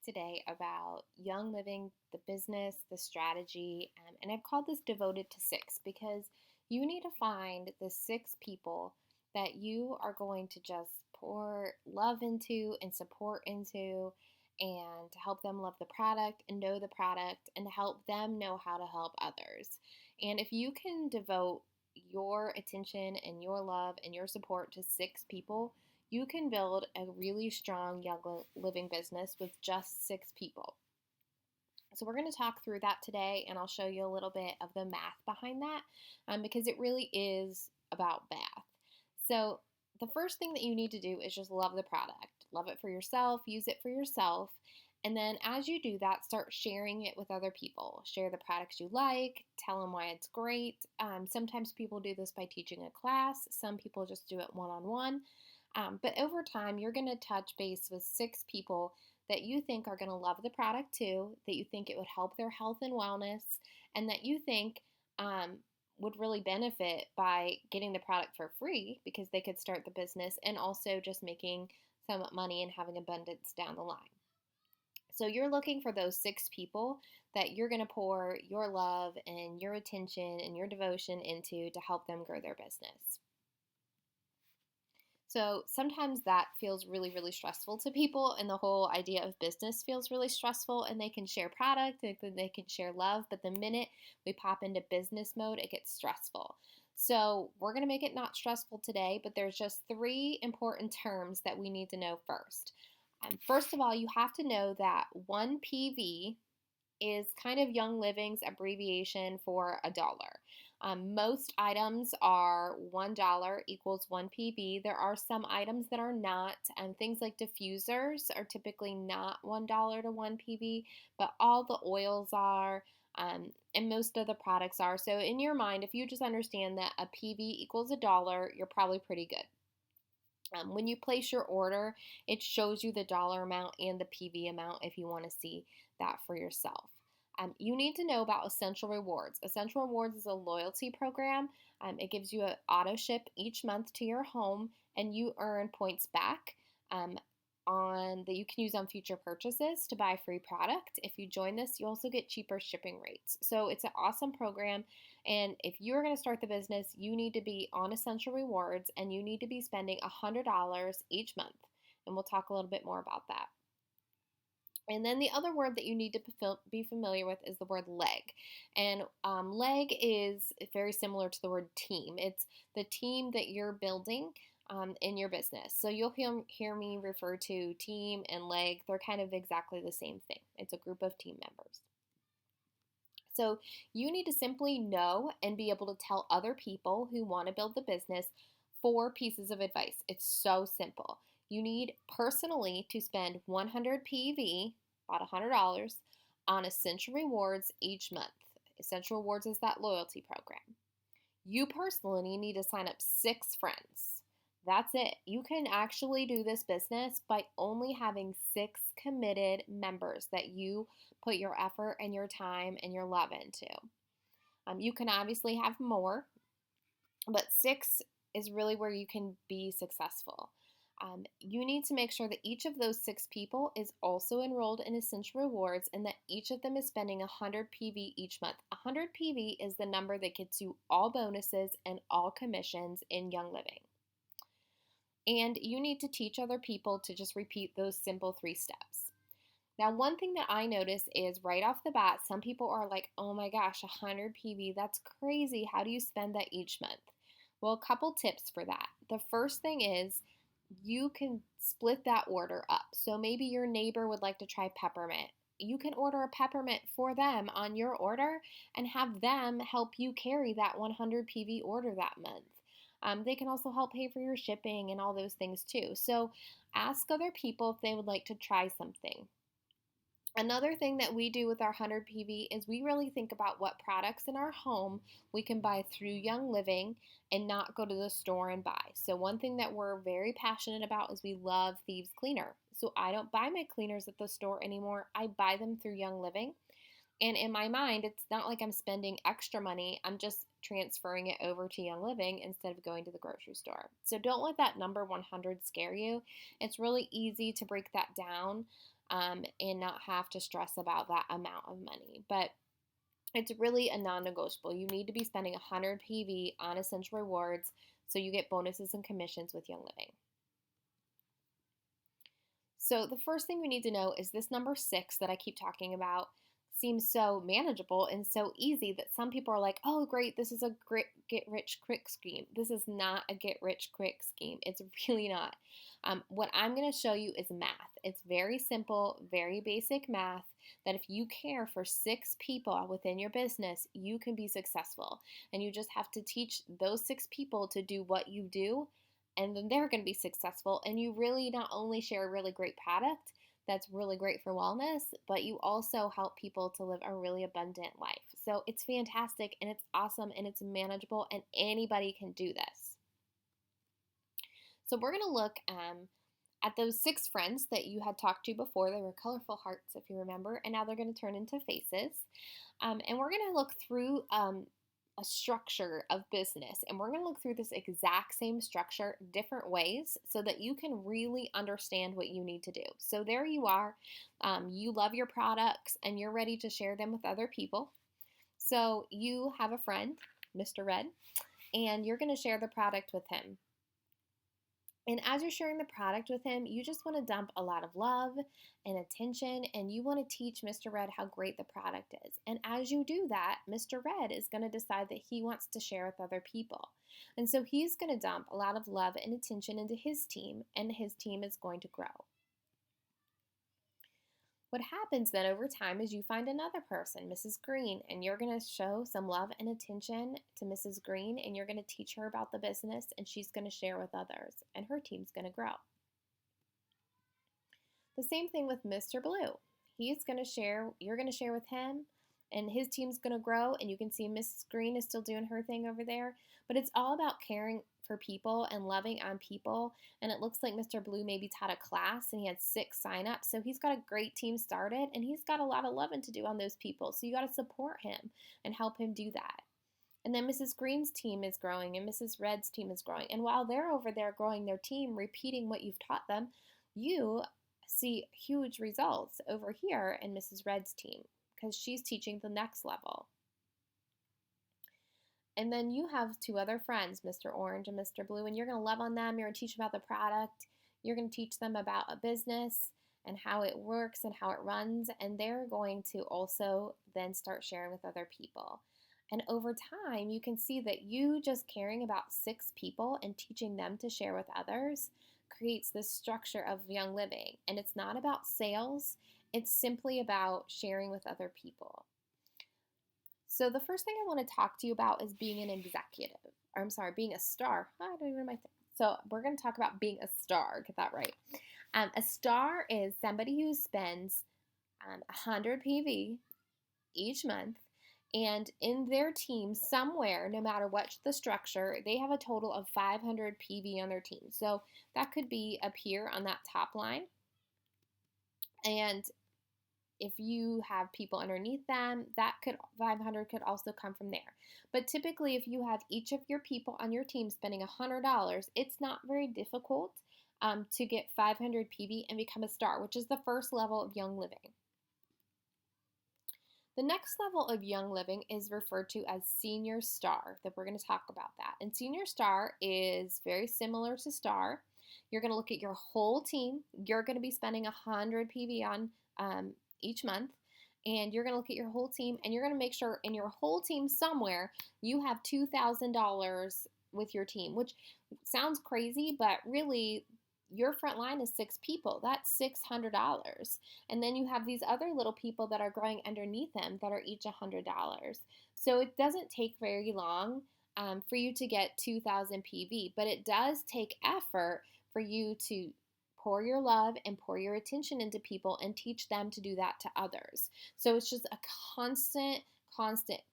today about Young Living, the business, the strategy, and I've called this Devoted to Six because you need to find the six people that you are going to just pour love into and support into and to help them love the product and know the product and to help them know how to help others. And if you can devote your attention and your love and your support to six people, you can build a really strong young living business with just six people. So, we're going to talk through that today, and I'll show you a little bit of the math behind that because it really is about math. So, the first thing that you need to do is just love the product. Love it for yourself, use it for yourself. And then, as you do that, start sharing it with other people. Share the products you like, tell them why it's great. Sometimes people do this by teaching a class, some people just do it one on one. But over time, you're going to touch base with six people that you think are going to love the product too, that you think it would help their health and wellness, and that you think um, would really benefit by getting the product for free because they could start the business and also just making some money and having abundance down the line. So you're looking for those six people that you're going to pour your love and your attention and your devotion into to help them grow their business. So sometimes that feels really, really stressful to people, and the whole idea of business feels really stressful. And they can share product, and they can share love, but the minute we pop into business mode, it gets stressful. So we're going to make it not stressful today, but there's just three important terms that we need to know first. First of all, you have to know that 1 PV is kind of Young Living's abbreviation for a dollar. Most items are $1 equals 1 PV. There are some items that are not, and things like diffusers are typically not $1 to 1 PV, but all the oils are, and most of the products are. So in your mind, if you just understand that a PV equals a dollar, you're probably pretty good. When you place your order, it shows you the dollar amount and the PV amount if you want to see that for yourself. You need to know about Essential Rewards. Essential Rewards is a loyalty program. It gives you an auto ship each month to your home, and you earn points back on that you can use on future purchases to buy free product. If you join this, you also get cheaper shipping rates. So it's an awesome program. And if you're going to start the business, you need to be on Essential Rewards and you need to be spending $100 each month. And we'll talk a little bit more about that. And then the other word that you need to be familiar with is the word leg. And leg is very similar to the word team. It's the team that you're building in your business. So you'll hear me refer to team and leg. They're kind of exactly the same thing. It's a group of team members. So you need to simply know and be able to tell other people who want to build the business 4 pieces of advice. It's so simple. You need personally to spend 100 PV, about $100, on Essential Rewards each month. Essential Rewards is that loyalty program. You personally need to sign up 6 friends. That's it. You can actually do this business by only having 6 committed members that you put your effort and your time and your love into. You can obviously have more, but 6 is really where you can be successful. You need to make sure that each of those 6 people is also enrolled in Essential Rewards and that each of them is spending 100 PV each month. 100 PV is the number that gets you all bonuses and all commissions in Young Living. And you need to teach other people to just repeat those simple 3 steps. Now, one thing that I notice is right off the bat, some people are like, oh my gosh, 100 PV, that's crazy. How do you spend that each month? Well, a couple tips for that. The first thing is you can split that order up. So maybe your neighbor would like to try peppermint. You can order a peppermint for them on your order and have them help you carry that 100 PV order that month. They can also help pay for your shipping and all those things too. So ask other people if they would like to try something. Another thing that we do with our 100 PV is we really think about what products in our home we can buy through Young Living and not go to the store and buy. So one thing that we're very passionate about is we love Thieves Cleaner. So I don't buy my cleaners at the store anymore. I buy them through Young Living. And in my mind, it's not like I'm spending extra money. I'm just transferring it over to Young Living instead of going to the grocery store. So don't let that number 100 scare you. It's really easy to break that down. and not have to stress about that amount of money. But it's really a non-negotiable. You need to be spending 100 PV on Essential Rewards so you get bonuses and commissions with Young Living. So the first thing we need to know is this number 6 that I keep talking about seems so manageable and so easy that some people are like, oh, great, this is a great get-rich-quick scheme. This is not a get-rich-quick scheme. It's really not. What I'm going to show you is math. It's very simple, very basic math that if you care for 6 people within your business, you can be successful. And you just have to teach those 6 people to do what you do, and then they're going to be successful. And you really not only share a really great product that's really great for wellness, but you also help people to live a really abundant life. So it's fantastic and it's awesome and it's manageable and anybody can do this. So we're going to look at those 6 friends that you had talked to before. They were colorful hearts, if you remember, and now they're going to turn into faces. And we're going to look through a structure of business, and we're going to look through this exact same structure different ways so that you can really understand what you need to do. So there you are. You love your products and you're ready to share them with other people. So you have a friend, Mr. Red, and you're going to share the product with him. And as you're sharing the product with him, you just want to dump a lot of love and attention, and you want to teach Mr. Red how great the product is. And as you do that, Mr. Red is going to decide that he wants to share with other people. And so he's going to dump a lot of love and attention into his team, and his team is going to grow. What happens then over time is you find another person, Mrs. Green, and you're going to show some love and attention to Mrs. Green, and you're going to teach her about the business, and she's going to share with others, and her team's going to grow. The same thing with Mr. Blue. He's going to share, you're going to share with him, and his team's going to grow, and you can see Mrs. Green is still doing her thing over there, but it's all about caring for people and loving on people. And it looks like Mr. Blue maybe taught a class and he had 6 signups. So he's got a great team started and he's got a lot of loving to do on those people. So you got to support him and help him do that. And then Mrs. Green's team is growing and Mrs. Red's team is growing. And while they're over there growing their team, repeating what you've taught them, you see huge results over here in Mrs. Red's team because she's teaching the next level. And then you have 2 other friends, Mr. Orange and Mr. Blue, and you're going to love on them. You're going to teach about the product. You're going to teach them about a business and how it works and how it runs. And they're going to also then start sharing with other people. And over time, you can see that you just caring about 6 people and teaching them to share with others creates this structure of Young Living. And it's not about sales. It's simply about sharing with other people. So the first thing I want to talk to you about is being an executive. Or I'm sorry, being a star. I don't even know my thing. So we're going to talk about being a star. Get that right. A star is somebody who spends 100 PV each month, and in their team somewhere, no matter what the structure, they have a total of 500 PV on their team. So that could be up here on that top line. And if you have people underneath them, 500 could also come from there. But typically, if you have each of your people on your team spending $100, it's not very difficult to get 500 PV and become a star, which is the first level of Young Living. The next level of Young Living is referred to as Senior Star, that we're going to talk about that. And Senior Star is very similar to Star. You're going to look at your whole team. You're going to be spending 100 PV on each month, and you're going to look at your whole team, and you're going to make sure in your whole team somewhere you have $2,000 with your team, which sounds crazy, but really your front line is 6 people. That's $600. And then you have these other little people that are growing underneath them that are each $100. So it doesn't take very long for you to get 2,000 PV, but it does take effort for you to pour your love and pour your attention into people and teach them to do that to others. So it's just a constant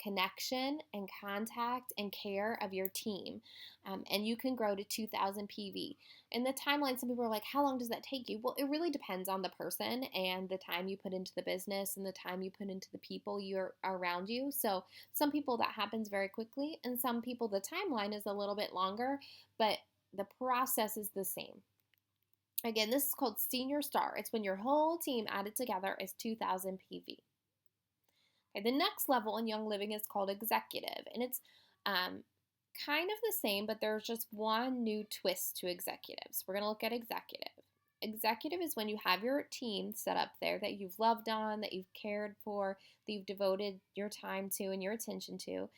connection and contact and care of your team. And you can grow to 2,000 PV. In the timeline, some people are like, how long does that take you? Well, it really depends on the person and the time you put into the business and the time you put into the people you're around you. So some people that happens very quickly, and some people the timeline is a little bit longer, but the process is the same. Again, this is called Senior Star. It's when your whole team added together is 2,000 PV. Okay, the next level in Young Living is called Executive, and it's um, kind of the same, but there's just one new twist to Executive. So we're going to look at Executive. Executive is when you have your team set up there that you've loved on, that you've cared for, that you've devoted your time to and your attention to.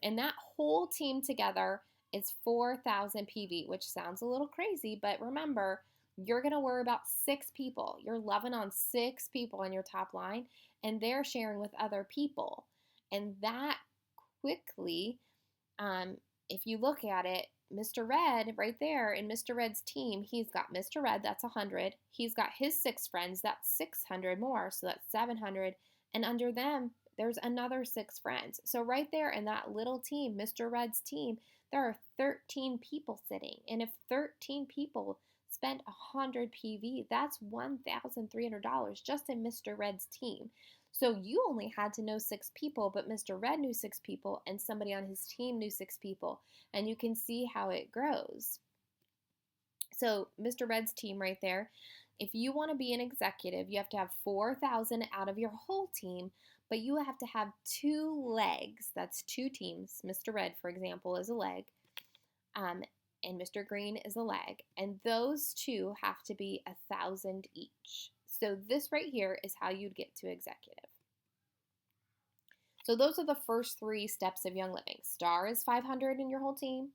And that whole team together is 4,000 PV, which sounds a little crazy, but remember, you're going to worry about 6 people. You're loving on 6 people on your top line, and they're sharing with other people. And that quickly, if you look at it, Mr. Red right there in Mr. Red's team, he's got Mr. Red, that's 100. He's got his 6 friends, that's 600 more, so that's 700. And under them, there's another 6 friends. So right there in that little team, Mr. Red's team, there are 13 people sitting. And if 13 people spend 100 PV, that's $1,300 just in Mr. Red's team. So you only had to know 6 people, but Mr. Red knew 6 people, and somebody on his team knew 6 people. And you can see how it grows. So Mr. Red's team right there, if you want to be an executive, you have to have 4,000 out of your whole team, but you have to have 2 legs. That's 2 teams. Mr. Red, for example, is a leg, and Mr. Green is a leg. And those 2 have to be 1,000 each. So this right here is how you'd get to executive. So those are the first 3 steps of Young Living. Star is 500 in your whole team.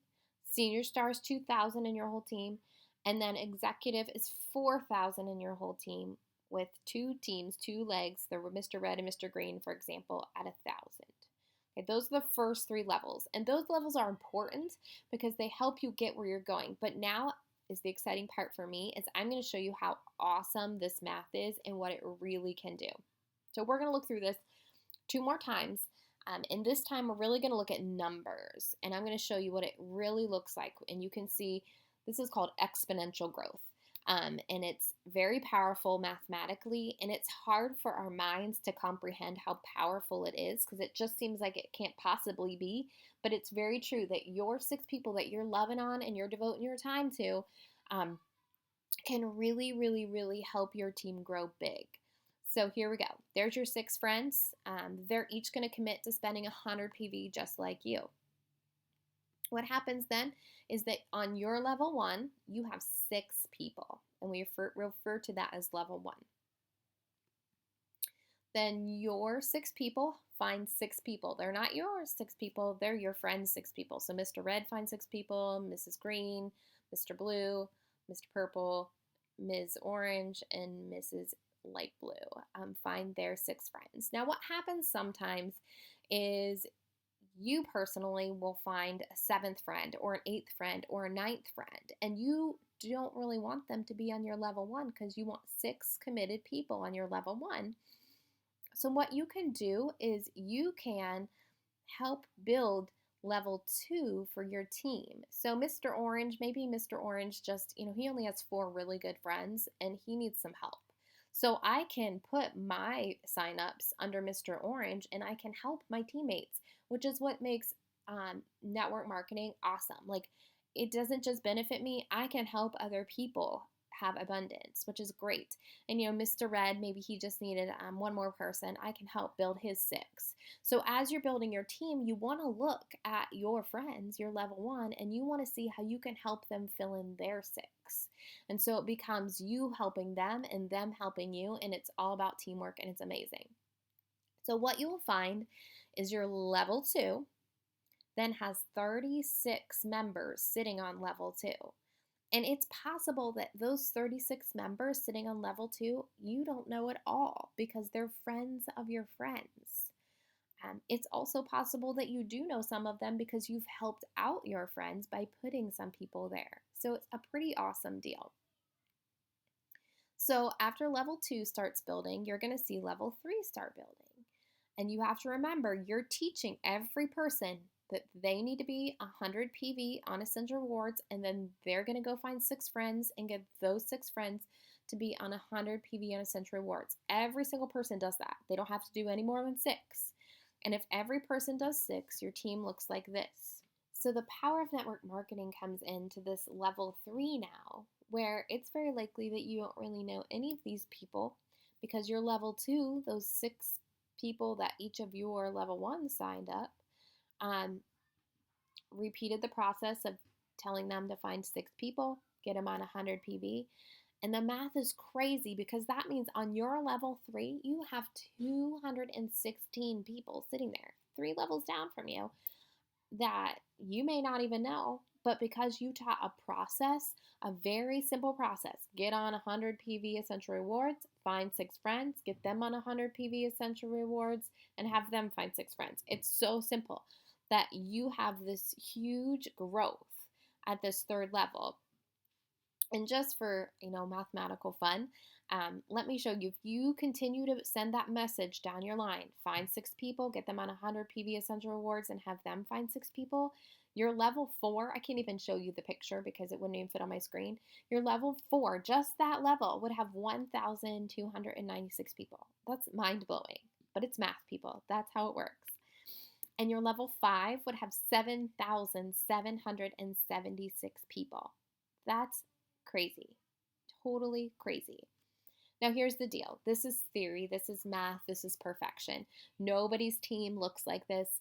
Senior Star is 2,000 in your whole team. And then executive is 4,000 in your whole team with 2 teams, 2 legs. There were Mr. Red and Mr. Green, for example, at 1,000. Okay, those are the first 3 levels. And those levels are important because they help you get where you're going. But now is the exciting part for me is I'm going to show you how awesome this math is and what it really can do. So we're going to look through this 2 more times. And this time we're really going to look at numbers. And I'm going to show you what it really looks like. And you can see this is called exponential growth. And it's very powerful mathematically. And it's hard for our minds to comprehend how powerful it is because it just seems like it can't possibly be. But it's very true that your 6 people that you're loving on and you're devoting your time to can really, really, really help your team grow big. So here we go. There's your 6 friends. They're each going to commit to spending 100 PV just like you. What happens then is that on your level 1, you have 6 people, and we refer to that as level 1. Then your 6 people find 6 people. They're not your 6 people, they're your friend's 6 people. So Mr. Red finds 6 people, Mrs. Green, Mr. Blue, Mr. Purple, Ms. Orange, and Mrs. Light Blue find their 6 friends. Now what happens sometimes is you personally will find a 7th friend or an 8th friend or a 9th friend, and you don't really want them to be on your level 1 because you want 6 committed people on your level 1. So what you can do is you can help build level 2 for your team. So Mr. Orange, maybe Mr. Orange just, he only has 4 really good friends and he needs some help. So I can put my signups under Mr. Orange and I can help my teammates, which is what makes network marketing awesome. Like, it doesn't just benefit me, I can help other people have abundance, which is great. And Mr. Red, maybe he just needed 1 more person. I can help build his 6. So as you're building your team, you want to look at your friends, your level 1, and you want to see how you can help them fill in their 6. And so it becomes you helping them and them helping you, and it's all about teamwork, and it's amazing. So what you will find is your level 2 then has 36 members sitting on level 2. And it's possible that those 36 members sitting on level 2, you don't know at all because they're friends of your friends. It's also possible that you do know some of them because you've helped out your friends by putting some people there. So it's a pretty awesome deal. So after level 2 starts building, you're going to see level 3 start building. And you have to remember, you're teaching every person that they need to be 100 PV on Essential Rewards, and then they're going to go find 6 friends and get those 6 friends to be on 100 PV on Essential Rewards. Every single person does that. They don't have to do any more than 6. And if every person does 6, your team looks like this. So the power of network marketing comes into this level 3 now, where it's very likely that you don't really know any of these people because you're level 2, those 6 people that each of your level 1 signed up, um, repeated the process of telling them to find 6 people, get them on 100 PV. And the math is crazy because that means on your level 3, you have 216 people sitting there, 3 levels down from you, that you may not even know, but because you taught a process, a very simple process, get on 100 PV Essential Rewards, find 6 friends, get them on 100 PV Essential Rewards, and have them find 6 friends. It's so simple that you have this huge growth at this 3rd level. And just for, mathematical fun, let me show you. If you continue to send that message down your line, find 6 people, get them on 100 PV Essential Rewards, and have them find 6 people, your level 4, I can't even show you the picture because it wouldn't even fit on my screen. Your level 4, just that level, would have 1,296 people. That's mind-blowing, but it's math, people. That's how it works. And your level 5 would have 7,776 people. That's crazy. Totally crazy. Now, here's the deal. This is theory. This is math. This is perfection. Nobody's team looks like this.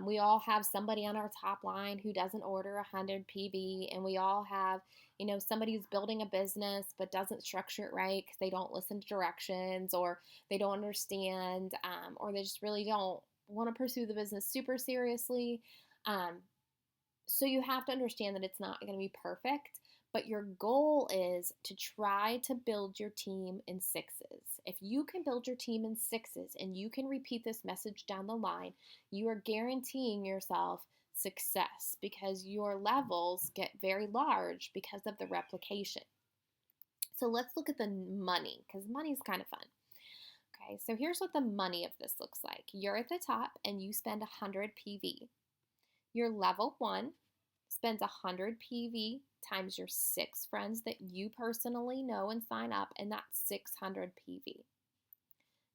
We all have somebody on our top line who doesn't order 100 PV, and we all have, somebody who's building a business but doesn't structure it right because they don't listen to directions, or they don't understand, or they just really don't want to pursue the business super seriously. So you have to understand that it's not going to be perfect, but your goal is to try to build your team in 6s. If you can build your team in 6s and you can repeat this message down the line, you are guaranteeing yourself success because your levels get very large because of the replication. So let's look at the money, because money is kind of fun. Okay, so here's what the money of this looks like. You're at the top and you spend 100 PV. Your level 1 spends 100 PV times your 6 friends that you personally know and sign up, and that's 600 PV.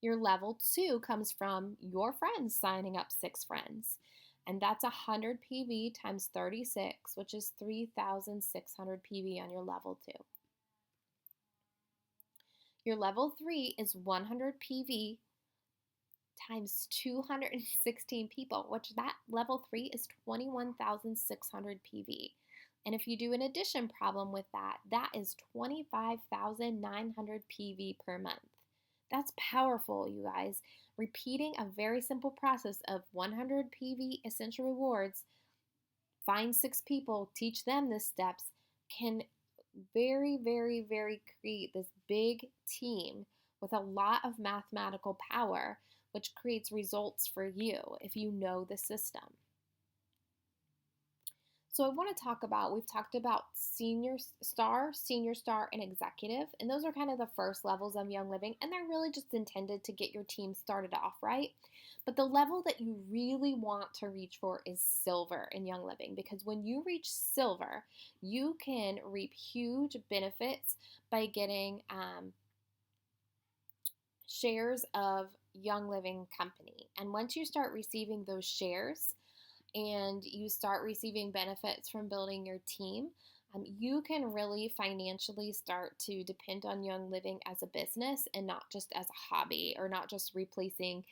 Your level 2 comes from your friends signing up 6 friends, and that's 100 PV times 36, which is 3,600 PV on your level 2. Your level 3 is 100 PV times 216 people, which that level 3 is 21,600 PV. And if you do an addition problem with that, that is 25,900 PV per month. That's powerful, you guys. Repeating a very simple process of 100 PV Essential Rewards, find 6 people, teach them the steps, can very, very, very create this big team with a lot of mathematical power, which creates results for you if you know the system. So I want to talk about, we've talked about senior star, and executive, and those are kind of the first levels of Young Living, and they're really just intended to get your team started off right. But the level that you really want to reach for is silver in Young Living, because when you reach silver, you can reap huge benefits by getting shares of Young Living Company. And once you start receiving those shares, and you start receiving benefits from building your team, you can really financially start to depend on Young Living as a business and not just as a hobby, or not just replacing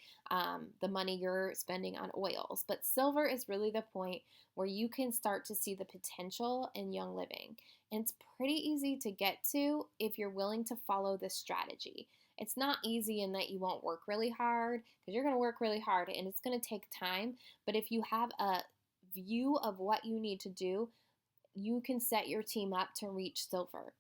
the money you're spending on oils. But silver is really the point where you can start to see the potential in Young Living. And it's pretty easy to get to if you're willing to follow this strategy. It's not easy in that you won't work really hard, because you're going to work really hard and it's going to take time. But if you have a view of what you need to do, you can set your team up to reach silver.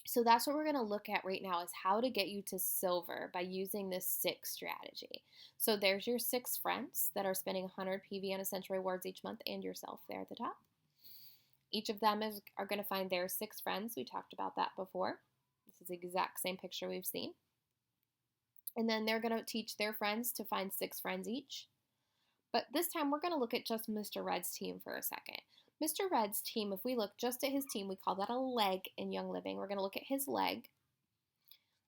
So that's what we're going to look at right now, is how to get you to silver by using this 6 strategy. So there's your 6 friends that are spending 100 PV on Essential Rewards each month, and yourself there at the top. Each of them are going to find their 6 friends. We talked about that before. This is the exact same picture we've seen. And then they're going to teach their friends to find 6 friends each. But this time we're going to look at just Mr. Red's team for a second. Mr. Red's team, if we look just at his team, we call that a leg in Young Living. We're going to look at his leg,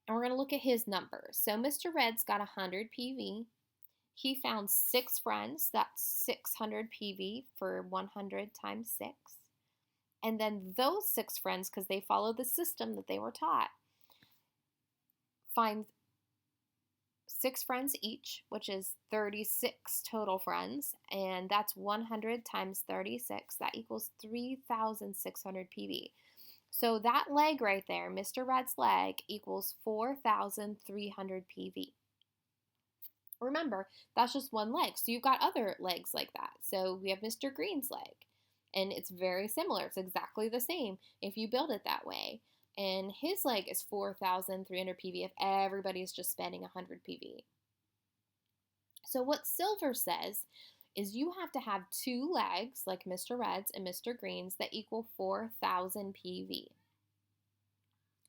and we're going to look at his numbers. So Mr. Red's got 100 PV. He found 6 friends. That's 600 PV for 100 times 6. And then those 6 friends, because they follow the system that they were taught, find 6 friends each, which is 36 total friends, and that's 100 times 36. That equals 3,600 PV. So that leg right there, Mr. Red's leg, equals 4,300 PV. Remember, that's just one leg. So you've got other legs like that. So we have Mr. Green's leg, and it's very similar. It's exactly the same if you build it that way. And his leg is 4,300 PV if everybody's just spending 100 PV. So what Silver says is you have to have 2 legs, like Mr. Red's and Mr. Green's, that equal 4,000 PV.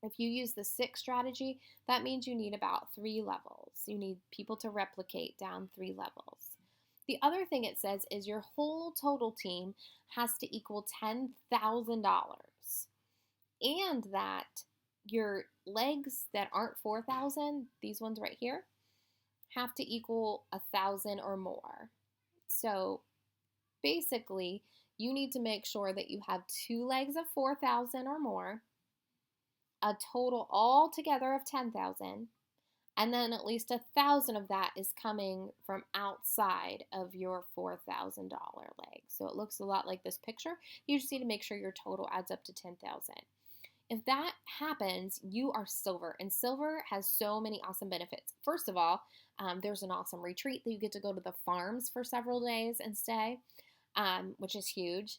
If you use the 6 strategy, that means you need about 3 levels. You need people to replicate down 3 levels. The other thing it says is your whole total team has to equal $10,000, and that your legs that aren't 4,000, these ones right here, have to equal 1,000 or more. So basically, you need to make sure that you have 2 legs of 4,000 or more, a total altogether of 10,000, and then at least 1,000 of that is coming from outside of your $4,000 leg. So it looks a lot like this picture. You just need to make sure your total adds up to 10,000. If that happens, you are Silver, and Silver has so many awesome benefits. First of all, there's an awesome retreat that you get to go to the farms for several days and stay, which is huge.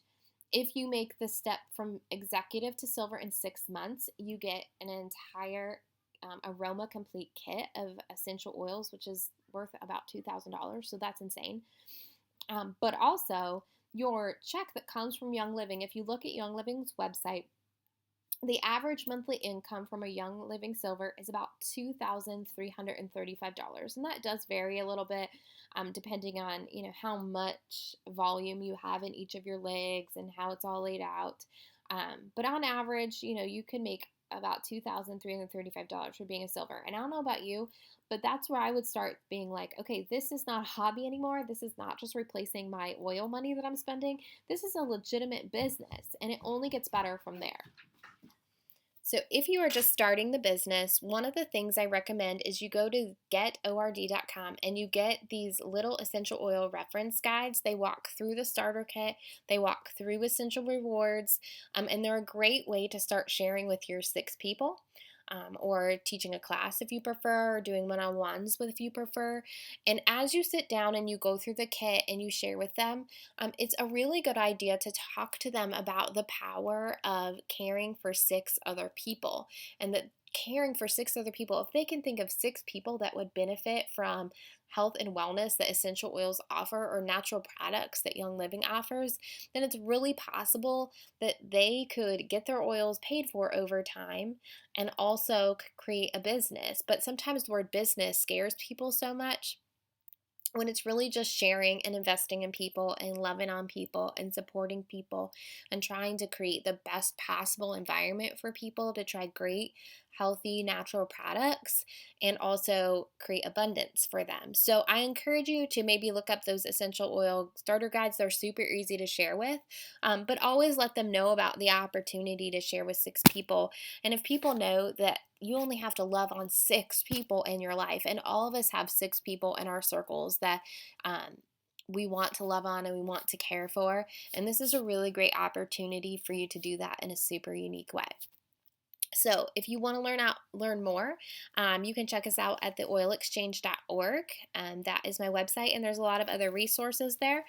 If you make the step from executive to Silver in 6 months, you get an entire Aroma Complete kit of essential oils, which is worth about $2,000, so that's insane. But also, your check that comes from Young Living, if you look at Young Living's website, the average monthly income from a Young Living Silver is about $2,335, and that does vary a little bit depending on how much volume you have in each of your legs and how it's all laid out. But on average, you can make about $2,335 for being a Silver. And I don't know about you, but that's where I would start being like, okay, this is not a hobby anymore. This is not just replacing my oil money that I'm spending. This is a legitimate business, and it only gets better from there. So if you are just starting the business, one of the things I recommend is you go to getord.com and you get these little essential oil reference guides. They walk through the starter kit, they walk through essential rewards, and they're a great way to start sharing with your 6 people. Or teaching a class if you prefer, or doing one-on-ones if you prefer. And as you sit down and you go through the kit and you share with them, it's a really good idea to talk to them about the power of caring for 6 other people, and that caring for 6 other people, if they can think of 6 people that would benefit from health and wellness that essential oils offer, or natural products that Young Living offers, then it's really possible that they could get their oils paid for over time and also create a business. But sometimes the word business scares people so much, when it's really just sharing and investing in people and loving on people and supporting people and trying to create the best possible environment for people to try great, healthy, natural products and also create abundance for them. So I encourage you to maybe look up those essential oil starter guides. They're super easy to share with, but always let them know about the opportunity to share with 6 people. And if people know that you only have to love on 6 people in your life, and all of us have 6 people in our circles that we want to love on and we want to care for, and this is a really great opportunity for you to do that in a super unique way. So if you want to learn more, you can check us out at theoilexchange.org. That is my website, and there's a lot of other resources there.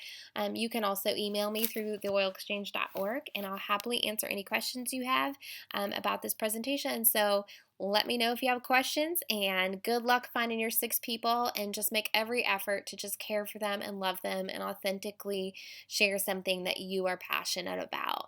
You can also email me through theoilexchange.org, and I'll happily answer any questions you have about this presentation. So let me know if you have questions, and good luck finding your 6 people, and just make every effort to just care for them and love them and authentically share something that you are passionate about.